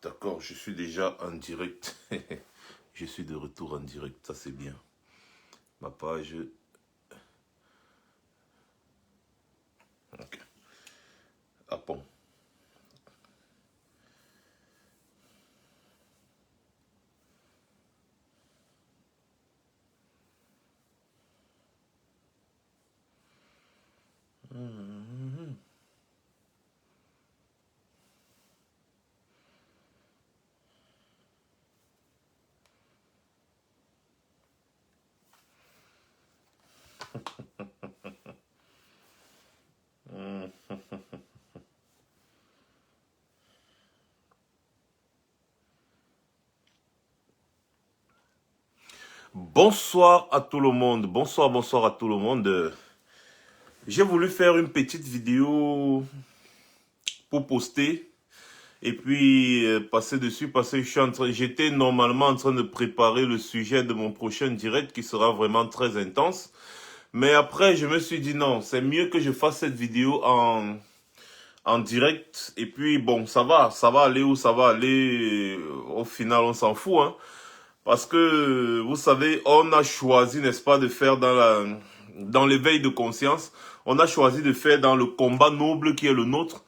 D'accord, je suis déjà en direct. Je suis de retour en direct, ça c'est bien. Ma page... Ok. Ah bon. Bonsoir à tout le monde. Bonsoir à tout le monde. J'ai voulu faire une petite vidéo pour poster et puis passer dessus parce que j'étais normalement en train de préparer le sujet de mon prochain direct qui sera vraiment très intense. Mais après, je me suis dit non, c'est mieux que je fasse cette vidéo en direct. Et puis bon, ça va aller où ça va aller. Au final, on s'en fout, hein. Parce que, vous savez, on a choisi, n'est-ce pas, de faire dans l'éveil de conscience, on a choisi de faire dans le combat noble qui est le nôtre,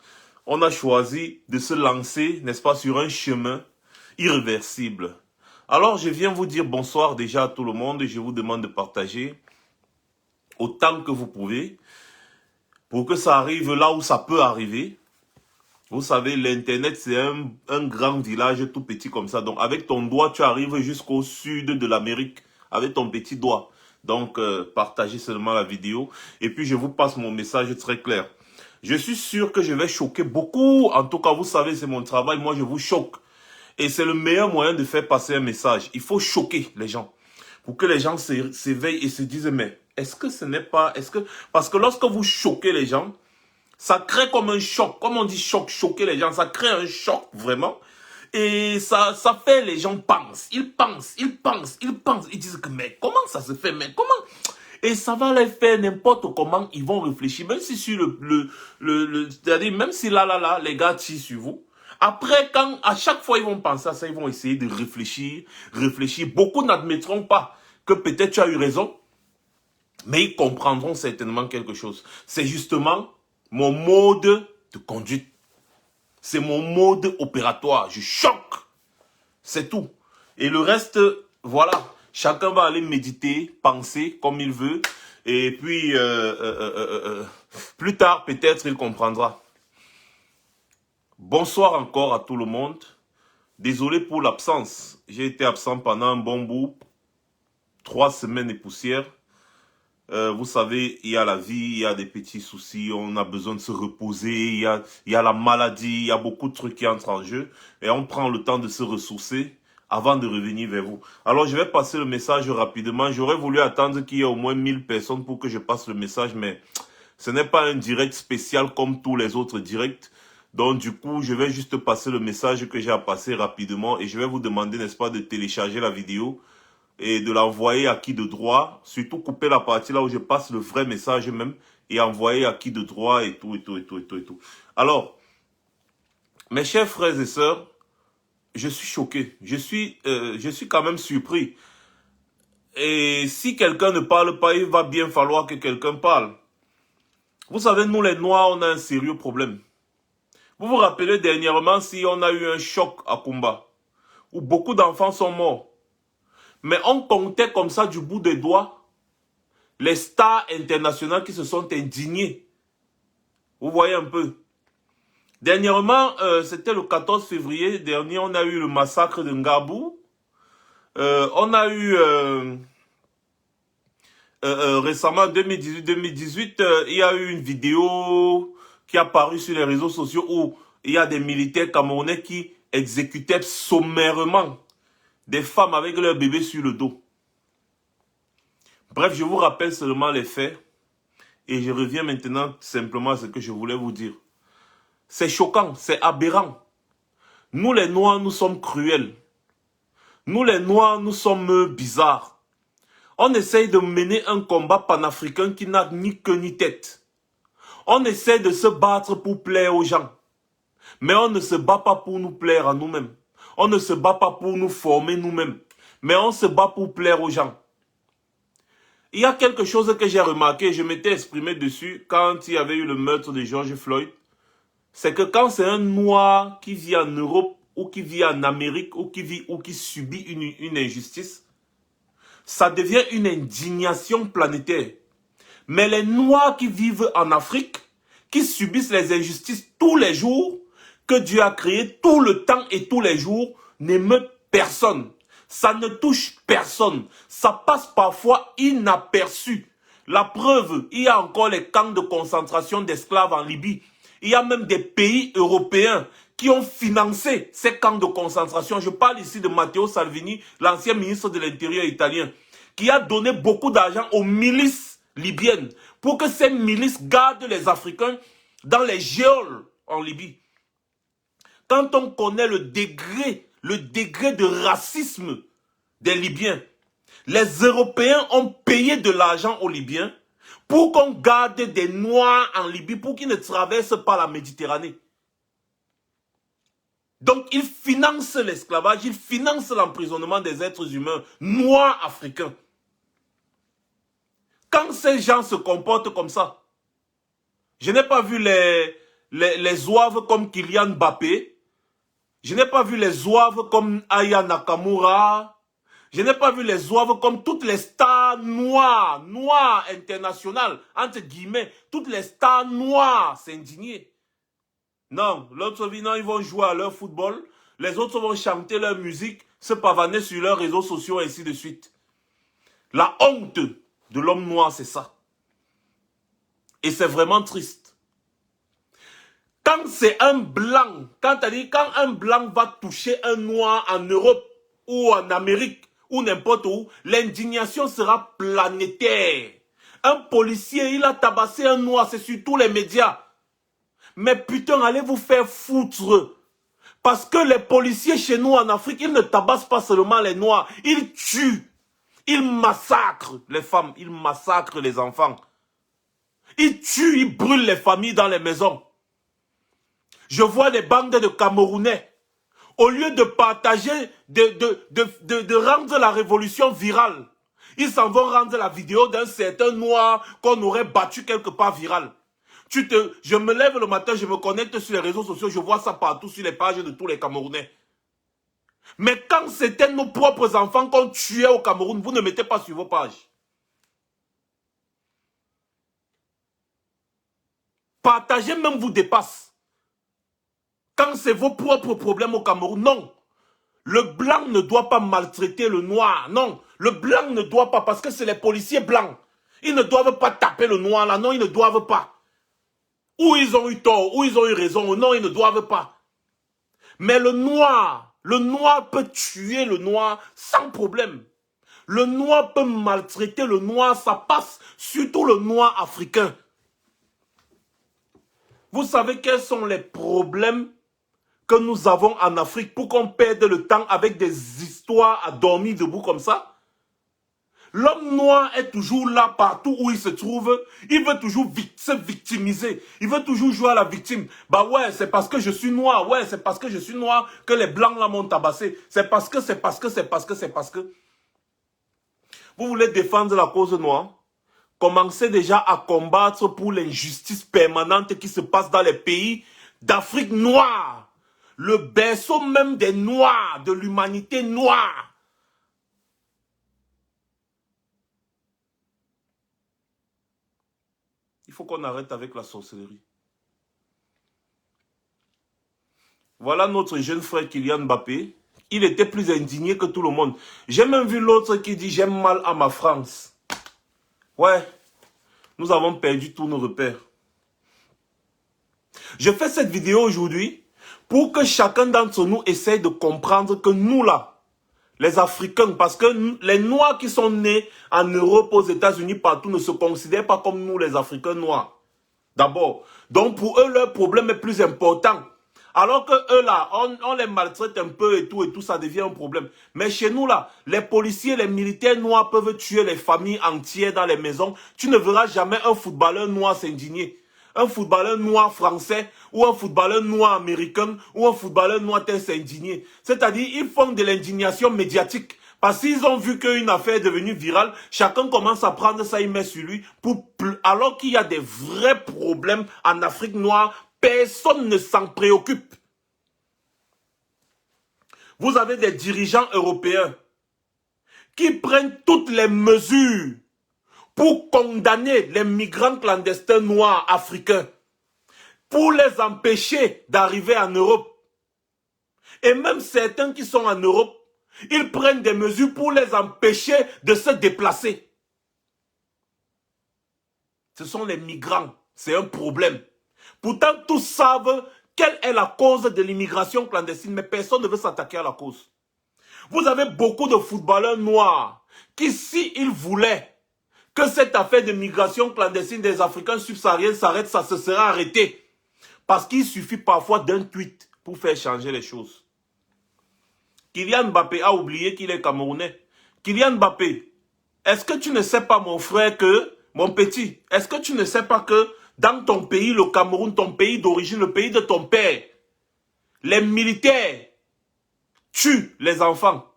on a choisi de se lancer, n'est-ce pas, sur un chemin irréversible. Alors, je viens vous dire bonsoir déjà à tout le monde et je vous demande de partager autant que vous pouvez pour que ça arrive là où ça peut arriver. Vous savez, l'Internet, c'est un grand village tout petit comme ça. Donc, avec ton doigt, tu arrives jusqu'au sud de l'Amérique. Avec ton petit doigt. Donc, partagez seulement la vidéo. Et puis, je vous passe mon message très clair. Je suis sûr que je vais choquer beaucoup. En tout cas, vous savez, c'est mon travail. Moi, je vous choque. Et c'est le meilleur moyen de faire passer un message. Il faut choquer les gens. Pour que les gens s'éveillent et se disent, mais est-ce que ce n'est pas... Parce que lorsque vous choquez les gens, ça crée comme un choc. Comme on dit choquer les gens, ça crée un choc, vraiment. Et ça fait les gens pensent. Ils pensent. Ils disent que, mais comment ça se fait? Mais comment? Et ça va les faire n'importe comment. Ils vont réfléchir. Même si sur c'est-à-dire, même si là, les gars tirent sur vous. Après, à chaque fois ils vont penser à ça, ils vont essayer de réfléchir. Beaucoup n'admettront pas que peut-être tu as eu raison. Mais ils comprendront certainement quelque chose. C'est justement mon mode de conduite. C'est mon mode opératoire. Je choque. C'est tout. Et le reste, voilà. Chacun va aller méditer, penser comme il veut. Et puis, plus tard, peut-être, il comprendra. Bonsoir encore à tout le monde. Désolé pour l'absence. J'ai été absent pendant un bon bout. 3 semaines et poussière. Vous savez, il y a la vie, il y a des petits soucis, on a besoin de se reposer, il y a la maladie, il y a beaucoup de trucs qui entrent en jeu. Et on prend le temps de se ressourcer avant de revenir vers vous. Alors, je vais passer le message rapidement. J'aurais voulu attendre qu'il y ait au moins 1000 personnes pour que je passe le message, mais ce n'est pas un direct spécial comme tous les autres directs. Donc, du coup, je vais juste passer le message que j'ai à passer rapidement et je vais vous demander, n'est-ce pas, de télécharger la vidéo et de l'envoyer à qui de droit, surtout couper la partie là où je passe le vrai message même, et envoyer à qui de droit et tout. Alors, mes chers frères et sœurs, je suis choqué, je suis quand même surpris. Et si quelqu'un ne parle pas, il va bien falloir que quelqu'un parle. Vous savez, nous les Noirs, on a un sérieux problème. Vous vous rappelez dernièrement si on a eu un choc à Kumba, où beaucoup d'enfants sont morts. Mais on comptait comme ça du bout des doigts les stars internationales qui se sont indignées. Vous voyez un peu. Dernièrement, c'était le 14 février dernier, on a eu le massacre de Ngabou. On a eu récemment, 2018, il y a eu une vidéo qui a paru sur les réseaux sociaux où il y a des militaires camerounais qui exécutaient sommairement des femmes avec leurs bébés sur le dos. Bref, je vous rappelle seulement les faits et je reviens maintenant simplement à ce que je voulais vous dire. C'est choquant, c'est aberrant. Nous les Noirs, nous sommes cruels. Nous les Noirs, nous sommes bizarres. On essaye de mener un combat panafricain qui n'a ni queue ni tête. On essaie de se battre pour plaire aux gens. Mais on ne se bat pas pour nous plaire à nous-mêmes. On ne se bat pas pour nous former nous-mêmes, mais on se bat pour plaire aux gens. Il y a quelque chose que j'ai remarqué, je m'étais exprimé dessus quand il y avait eu le meurtre de George Floyd. C'est que quand c'est un noir qui vit en Europe ou qui vit en Amérique ou qui subit une injustice, ça devient une indignation planétaire. Mais les noirs qui vivent en Afrique, qui subissent les injustices tous les jours, que Dieu a créé tout le temps et tous les jours, n'émeut personne. Ça ne touche personne. Ça passe parfois inaperçu. La preuve, il y a encore les camps de concentration d'esclaves en Libye. Il y a même des pays européens qui ont financé ces camps de concentration. Je parle ici de Matteo Salvini, l'ancien ministre de l'Intérieur italien, qui a donné beaucoup d'argent aux milices libyennes pour que ces milices gardent les Africains dans les geôles en Libye. Quand on connaît le degré de racisme des Libyens, les Européens ont payé de l'argent aux Libyens pour qu'on garde des Noirs en Libye, pour qu'ils ne traversent pas la Méditerranée. Donc, ils financent l'esclavage, ils financent l'emprisonnement des êtres humains noirs africains. Quand ces gens se comportent comme ça, je n'ai pas vu les zouaves comme Kylian Mbappé, je n'ai pas vu les zouaves comme Aya Nakamura, je n'ai pas vu les zouaves comme toutes les stars noires internationales, entre guillemets, toutes les stars noires s'indigner. Non, l'autre vie, non, ils vont jouer à leur football, les autres vont chanter leur musique, se pavaner sur leurs réseaux sociaux, et ainsi de suite. La honte de l'homme noir, c'est ça. Et c'est vraiment triste. Quand c'est un blanc, quand un blanc va toucher un noir en Europe ou en Amérique ou n'importe où, l'indignation sera planétaire. Un policier, il a tabassé un noir, c'est sur tous les médias. Mais putain, allez vous faire foutre. Parce que les policiers chez nous en Afrique, ils ne tabassent pas seulement les noirs, ils tuent. Ils massacrent les femmes, ils massacrent les enfants. Ils tuent, ils brûlent les familles dans les maisons. Je vois des bandes de Camerounais. Au lieu de partager, de rendre la révolution virale, ils s'en vont rendre la vidéo d'un certain noir qu'on aurait battu quelque part viral. Je me lève le matin, je me connecte sur les réseaux sociaux, je vois ça partout sur les pages de tous les Camerounais. Mais quand c'était nos propres enfants qu'on tuait au Cameroun, vous ne mettez pas sur vos pages. Partager même vous dépasse. Quand c'est vos propres problèmes au Cameroun, non. Le blanc ne doit pas maltraiter le noir, non. Le blanc ne doit pas, parce que c'est les policiers blancs. Ils ne doivent pas taper le noir là, non, ils ne doivent pas. Ou ils ont eu tort, ou ils ont eu raison, non, ils ne doivent pas. Mais le noir peut tuer le noir sans problème. Le noir peut maltraiter le noir, ça passe, surtout le noir africain. Vous savez quels sont les problèmes que nous avons en Afrique pour qu'on perde le temps avec des histoires à dormir debout comme ça? L'homme noir est toujours là partout où il se trouve. Il veut toujours se victimiser. Il veut toujours jouer à la victime. Bah ouais, c'est parce que je suis noir. Ouais, c'est parce que je suis noir que les blancs là m'ont tabassé. C'est parce que. Vous voulez défendre la cause noire? Commencez déjà à combattre pour l'injustice permanente qui se passe dans les pays d'Afrique noire. Le berceau même des noirs, de l'humanité noire. Il faut qu'on arrête avec la sorcellerie. Voilà notre jeune frère Kylian Mbappé. Il était plus indigné que tout le monde. J'ai même vu l'autre qui dit « J'aime mal à ma France ». Ouais, nous avons perdu tous nos repères. Je fais cette vidéo aujourd'hui pour que chacun d'entre nous essaye de comprendre que nous là, les Africains, parce que les Noirs qui sont nés en Europe, aux États-Unis, partout, ne se considèrent pas comme nous les Africains noirs. D'abord. Donc pour eux, leur problème est plus important. Alors que eux là, on les maltraite un peu et tout, ça devient un problème. Mais chez nous là, les policiers, les militaires noirs peuvent tuer les familles entières dans les maisons. Tu ne verras jamais un footballeur noir s'indigner. un footballeur noir français ou un footballeur noir américain ou un footballeur noir s'est indigné. C'est-à-dire, ils font de l'indignation médiatique. Parce qu'ils ont vu qu'une affaire est devenue virale, chacun commence à prendre ça, il met sur lui. Alors qu'il y a des vrais problèmes en Afrique noire, personne ne s'en préoccupe. Vous avez des dirigeants européens qui prennent toutes les mesures pour condamner les migrants clandestins noirs africains, pour les empêcher d'arriver en Europe. Et même certains qui sont en Europe, ils prennent des mesures pour les empêcher de se déplacer. Ce sont les migrants, c'est un problème. Pourtant, tous savent quelle est la cause de l'immigration clandestine, mais personne ne veut s'attaquer à la cause. Vous avez beaucoup de footballeurs noirs qui, s'ils voulaient que cette affaire de migration clandestine des Africains subsahariens s'arrête, ça se sera arrêté. Parce qu'il suffit parfois d'un tweet pour faire changer les choses. Kylian Mbappé a oublié qu'il est Camerounais. Kylian Mbappé, est-ce que tu ne sais pas, mon frère, que, mon petit, est-ce que tu ne sais pas que dans ton pays, le Cameroun, ton pays d'origine, le pays de ton père, les militaires tuent les enfants,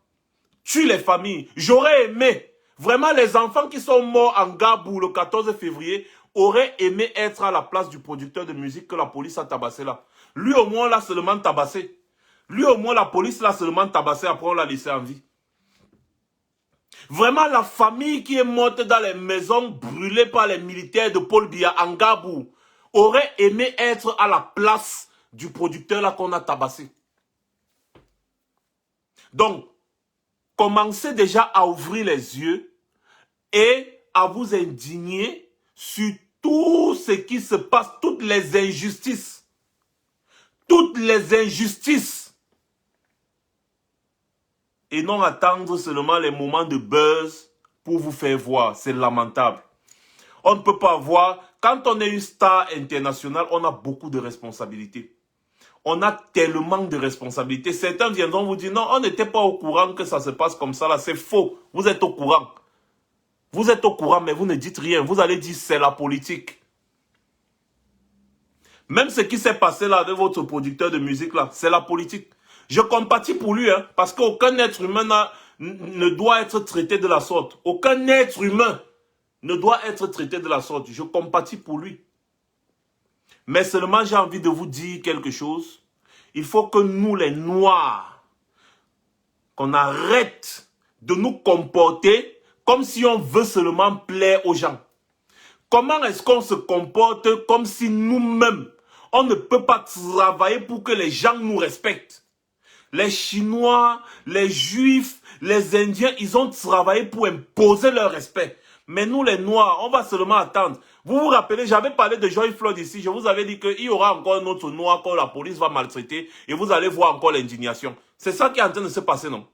tuent les familles. J'aurais aimé, vraiment les enfants qui sont morts en Gabou le 14 février, auraient aimé être à la place du producteur de musique que la police a tabassé là. Lui au moins l'a seulement tabassé. Lui au moins la police l'a seulement tabassé, après on l'a laissé en vie. Vraiment la famille qui est morte dans les maisons brûlées par les militaires de Paul Biya en Gabou aurait aimé être à la place du producteur là qu'on a tabassé. Donc, commencez déjà à ouvrir les yeux et à vous indigner sur tout ce qui se passe, toutes les injustices. Toutes les injustices. Et non attendre seulement les moments de buzz pour vous faire voir. C'est lamentable. On ne peut pas voir. Quand on est une star internationale, on a beaucoup de responsabilités. On a tellement de responsabilités. Certains viendront vous dire, non, on n'était pas au courant que ça se passe comme ça là. C'est faux. Vous êtes au courant. Vous êtes au courant, mais vous ne dites rien. Vous allez dire, c'est la politique. Même ce qui s'est passé là avec votre producteur de musique là, c'est la politique. Je compatis pour lui, hein, parce qu'aucun être humain ne doit être traité de la sorte. Aucun être humain ne doit être traité de la sorte. Je compatis pour lui. Mais seulement j'ai envie de vous dire quelque chose. Il faut que nous les Noirs, qu'on arrête de nous comporter comme si on veut seulement plaire aux gens. Comment est-ce qu'on se comporte comme si nous-mêmes, on ne peut pas travailler pour que les gens nous respectent? Les Chinois, les Juifs, les Indiens, ils ont travaillé pour imposer leur respect. Mais nous les Noirs, on va seulement attendre. Vous vous rappelez, j'avais parlé de George Floyd ici. Je vous avais dit qu'il y aura encore un autre Noir que la police va maltraiter. Et vous allez voir encore l'indignation. C'est ça qui est en train de se passer, non?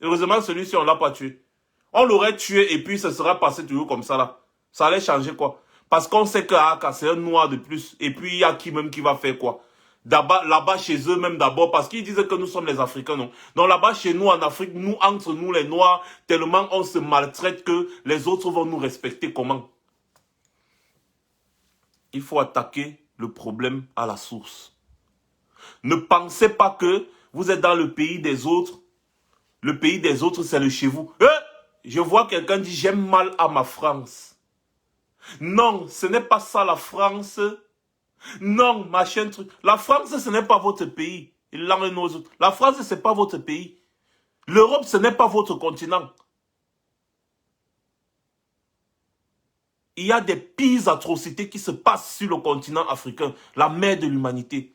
Heureusement, celui-ci, on ne l'a pas tué. On l'aurait tué et puis ça serait passé toujours comme ça là. Ça allait changer quoi? Parce qu'on sait que c'est un Noir de plus. Et puis il y a qui même qui va faire quoi? Là-bas chez eux même d'abord, parce qu'ils disaient que nous sommes les Africains, non. Donc là-bas chez nous en Afrique, nous, entre nous les Noirs, tellement on se maltraite que les autres vont nous respecter comment? Il faut attaquer le problème à la source. Ne pensez pas que vous êtes dans le pays des autres. Le pays des autres, c'est le chez vous. Je vois quelqu'un dire, j'aime mal à ma France. Non, ce n'est pas ça la France. Non, machin truc. La France, ce n'est pas votre pays. La France, ce n'est pas votre pays. L'Europe, ce n'est pas votre continent. Il y a des pires atrocités qui se passent sur le continent africain, la mère de l'humanité.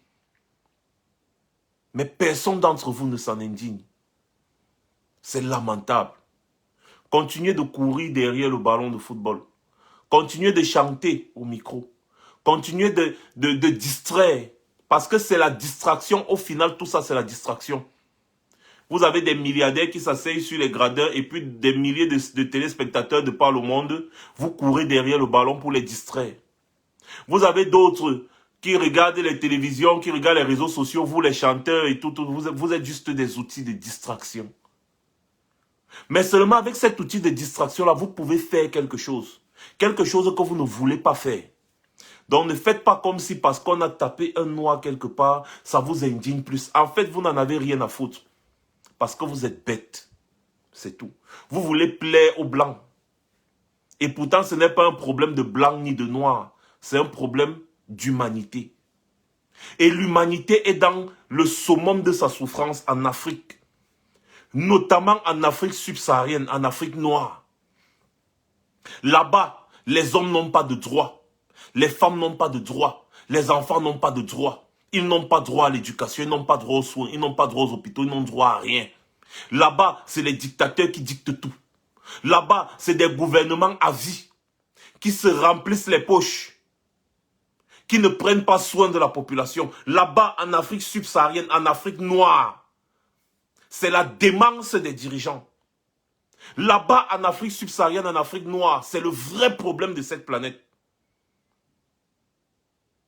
Mais personne d'entre vous ne s'en indigne. C'est lamentable. Continuez de courir derrière le ballon de football. Continuez de chanter au micro. Continuez de distraire. Parce que c'est la distraction. Au final, tout ça, c'est la distraction. Vous avez des milliardaires qui s'asseyent sur les gradins et puis des milliers de téléspectateurs de par le monde. Vous courez derrière le ballon pour les distraire. Vous avez d'autres qui regardent les télévisions, qui regardent les réseaux sociaux, vous les chanteurs et tout. Vous êtes juste des outils de distraction. Mais seulement avec cet outil de distraction-là, vous pouvez faire quelque chose. Quelque chose que vous ne voulez pas faire. Donc ne faites pas comme si parce qu'on a tapé un noir quelque part, ça vous indigne plus. En fait, vous n'en avez rien à foutre. Parce que vous êtes bête. C'est tout. Vous voulez plaire aux blancs. Et pourtant, ce n'est pas un problème de blanc ni de noir. C'est un problème d'humanité. Et l'humanité est dans le summum de sa souffrance en Afrique. Notamment en Afrique subsaharienne, en Afrique noire. Là-bas, les hommes n'ont pas de droits. Les femmes n'ont pas de droits. Les enfants n'ont pas de droits. Ils n'ont pas droit à l'éducation, ils n'ont pas droit aux soins, ils n'ont pas droit aux hôpitaux, ils n'ont droit à rien. Là-bas, c'est les dictateurs qui dictent tout. Là-bas, c'est des gouvernements à vie qui se remplissent les poches, qui ne prennent pas soin de la population. Là-bas, en Afrique subsaharienne, en Afrique noire, c'est la démence des dirigeants. Là-bas, en Afrique subsaharienne, en Afrique noire, c'est le vrai problème de cette planète.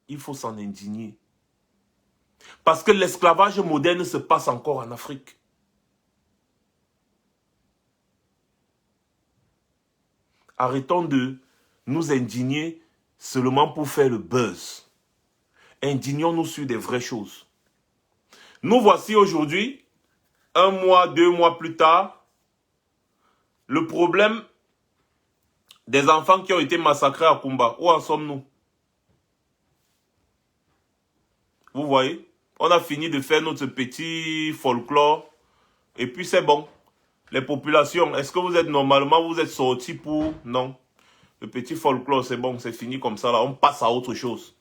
Il faut s'en indigner. Parce que l'esclavage moderne se passe encore en Afrique. Arrêtons de nous indigner seulement pour faire le buzz. Indignons-nous sur des vraies choses. Nous voici aujourd'hui, 1 mois, 2 mois plus tard, le problème des enfants qui ont été massacrés à Kumba. Où en sommes-nous? Vous voyez? On a fini de faire notre petit folklore. Et puis c'est bon. Les populations, est-ce que vous êtes normalement, vous êtes sortis pour... Non. Le petit folklore, c'est bon, c'est fini comme ça là. On passe à autre chose.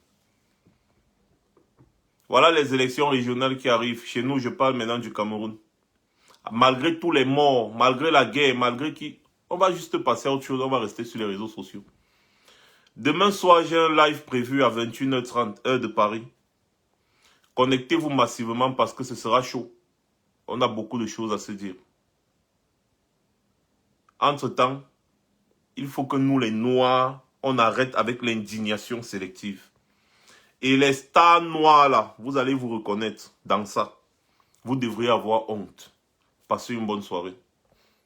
Voilà les élections régionales qui arrivent. Chez nous, je parle maintenant du Cameroun. Malgré tous les morts, malgré la guerre, malgré qui... On va juste passer à autre chose, on va rester sur les réseaux sociaux. Demain soir, j'ai un live prévu à 21h30, heure de Paris. Connectez-vous massivement parce que ce sera chaud. On a beaucoup de choses à se dire. Entre-temps, il faut que nous les Noirs, on arrête avec l'indignation sélective. Et les stars noirs là, vous allez vous reconnaître dans ça. Vous devriez avoir honte. Passez une bonne soirée.